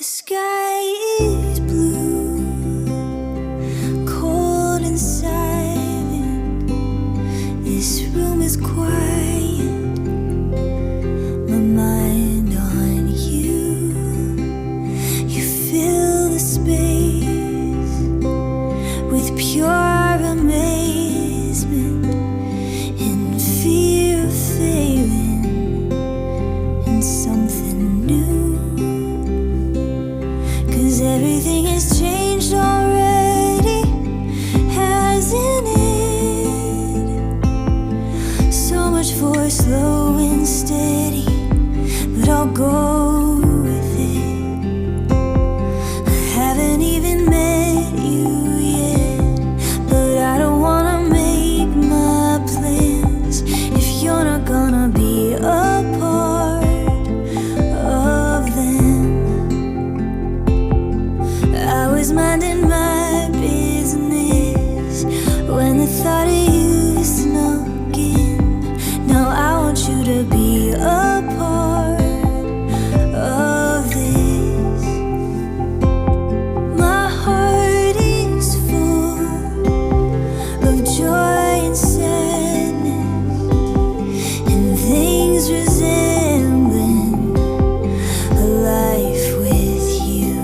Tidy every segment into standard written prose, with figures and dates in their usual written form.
sky is blue, cold and silent. This room is quiet, my mind on you. You fill the space with pure amazement and fear of failing in something new. 'Cause everything has changed already, hasn't it? So much for slow and steady, but I'll go with it. I haven't even met you yet, but I don't wanna make my plans if you're not gonna be a part of them. I was minding my business when the thought of you snuck in. Now I want you to be a part of this. My heart is full of joy and sadness and things resembling a life with you.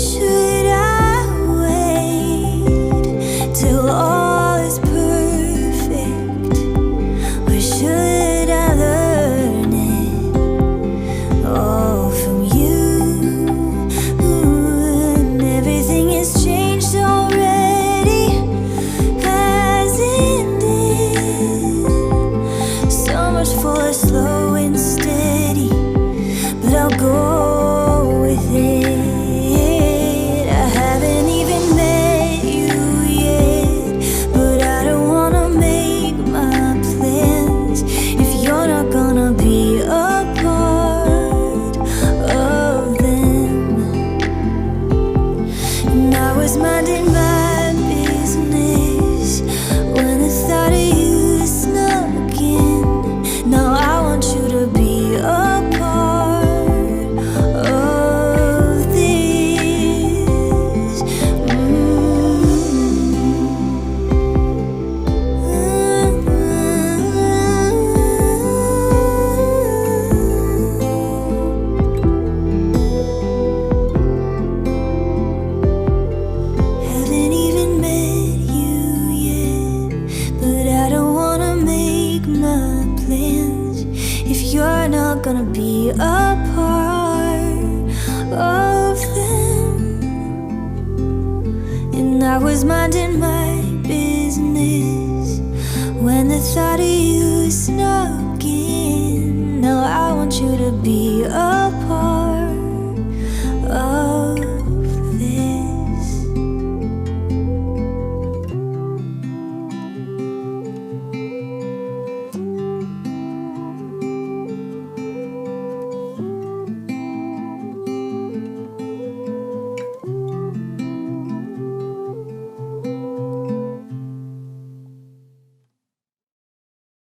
Should I wait till all is perfect, or should I learn it all from you? And everything has changed already, hasn't it? So much for slow and steady, but I'll go with it. I haven't even met you yet, but I don't wanna make my plans if you're not gonna be a part of them. And I was minding my business when the thought of you snuck in. Now I want you to be a part of this. Haven't even met you yet, but I don't wanna make my plans if you're not gonna be a part of them. And I was minding my business when the thought of you snuck in. Now I want you to be a part